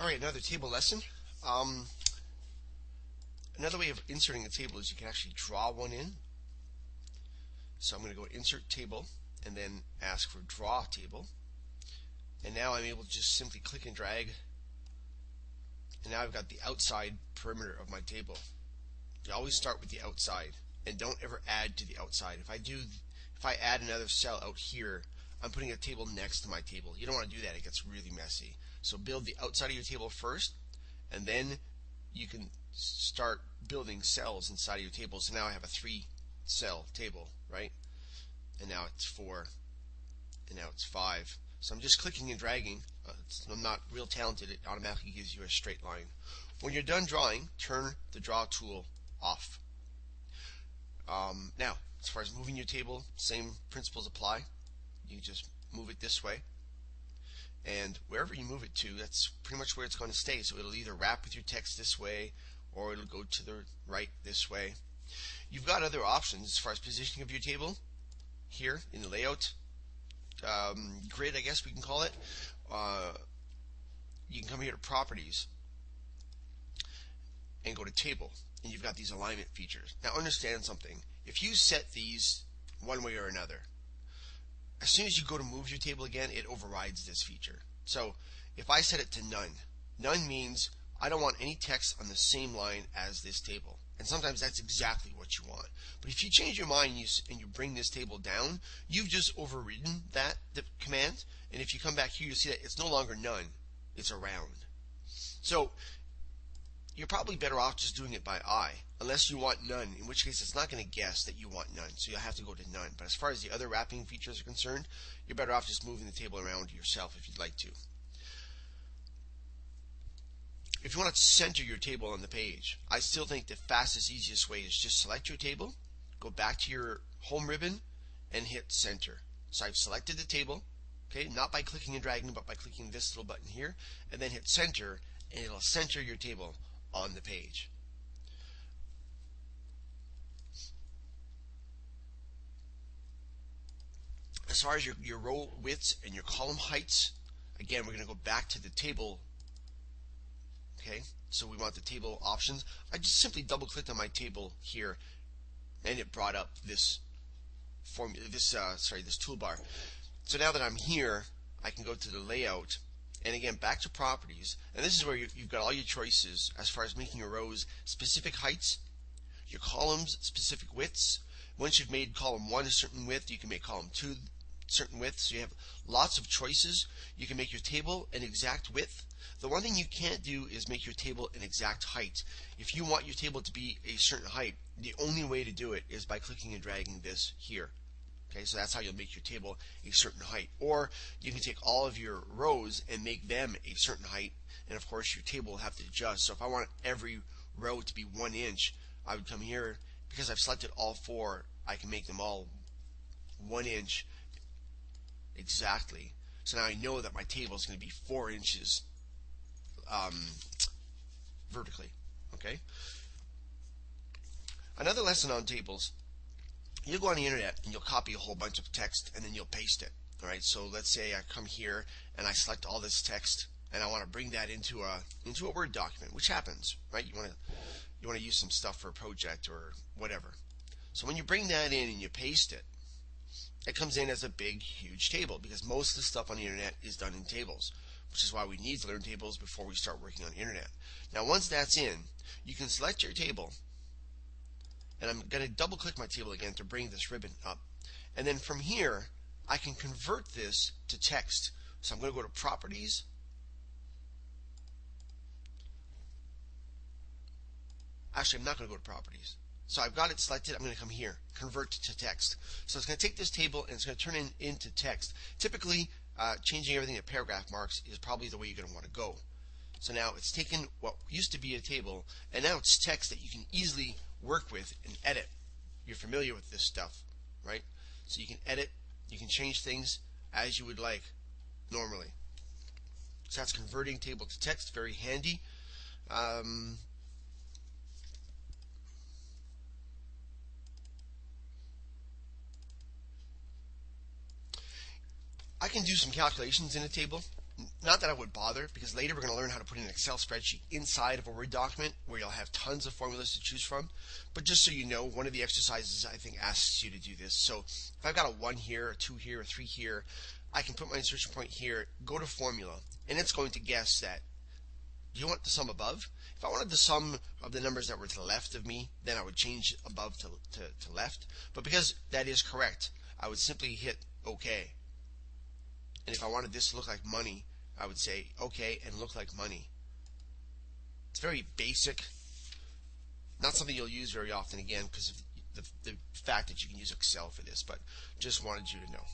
Alright, another table lesson. Um, Another way of inserting a table is you can actually draw one in. So I'm going to go Insert Table and then ask for Draw Table. And now I'm able to just simply click and drag. And now I've got the outside perimeter of my table. You always start with the outside and don't ever add to the outside. If I add another cell out here, I'm putting a table next to my table. You don't want to do that. It gets really messy. So build the outside of your table first, and then you can start building cells inside of your table. So now I have a 3-cell table, right? And now it's 4, and now it's 5. So I'm just clicking and dragging. I'm not real talented. It automatically gives you a straight line. When you're done drawing, turn the draw tool off. Now, as far as moving your table, same principles apply. You just move it this way, and wherever you move it to, that's pretty much where it's going to stay. So it'll either wrap with your text this way, or it'll go to the right this way. You've got other options as far as positioning of your table here in the layout grid, I guess we can call it. You can come here to Properties and go to Table, and you've got these alignment features. Now understand something. If you set these one way or another, as soon as you go to move your table again, it overrides this feature. So if I set it to none, none means I don't want any text on the same line as this table. And sometimes that's exactly what you want. But if you change your mind and you bring this table down, you've just overridden the command. And if you come back here, you see that it's no longer none, it's around. So you're probably better off just doing it by eye, unless you want none, in which case it's not going to guess that you want none, so you'll have to go to none. But as far as the other wrapping features are concerned, you're better off just moving the table around yourself if you'd like to. If you want to center your table on the page, I still think the fastest, easiest way is just select your table, go back to your home ribbon, and hit center. So I've selected the table, okay, not by clicking and dragging, but by clicking this little button here, and then hit center, and it'll center your table on the page. As far as your row widths and your column heights, again, we're going to go back to the table. Okay, so we want the table options. I just simply double clicked on my table here, and it brought up this this toolbar. So now that I'm here, I can go to the layout, and again back to properties, and this is where you've got all your choices as far as making your rows specific heights, your columns specific widths. Once you've made column 1 a certain width, you can make column 2 certain width. So you have lots of choices. You can make your table an exact width. The one thing you can't do is make your table an exact height. If you want your table to be a certain height, the only way to do it is by clicking and dragging this here. Okay, so that's how you'll make your table a certain height. Or you can take all of your rows and make them a certain height, and of course your table will have to adjust. So if I want every row to be 1 inch, I would come here. Because I've selected all 4, I can make them all 1 inch exactly. So now I know that my table is going to be 4 inches vertically. Okay. Another lesson on tables. You'll go on the internet and you'll copy a whole bunch of text and then you'll paste it. All right. So let's say I come here and I select all this text and I want to bring that into a Word document, which happens, right? You want to use some stuff for a project or whatever. So when you bring that in and you paste it, it comes in as a big, huge table because most of the stuff on the internet is done in tables, which is why we need to learn tables before we start working on the internet. Now, once that's in, you can select your table, and I'm going to double click my table again to bring this ribbon up. And then from here, I can convert this to text. So I'm going to go to Properties, actually, I'm not going to go to Properties. So I've got it selected. I'm going to come here, Convert to Text. So it's going to take this table and it's going to turn it into text. Typically, changing everything to paragraph marks is probably the way you're going to want to go. So now it's taken what used to be a table, and now it's text that you can easily work with and edit. You're familiar with this stuff, right? So you can edit, you can change things as you would like normally. So that's converting table to text, very handy. I can do some calculations in a table. Not that I would bother, because later we're going to learn how to put an Excel spreadsheet inside of a Word document where you'll have tons of formulas to choose from. But just so you know, one of the exercises I think asks you to do this. So if I've got a 1 here, a 2 here, a 3 here, I can put my insertion point here, go to formula, and it's going to guess that. Do you want the sum above? If I wanted the sum of the numbers that were to the left of me, then I would change above to left. But because that is correct, I would simply hit OK. And if I wanted this to look like money, I would say OK and look like money. It's very basic, not something you'll use very often, again, because of the fact that you can use Excel for this, but just wanted you to know.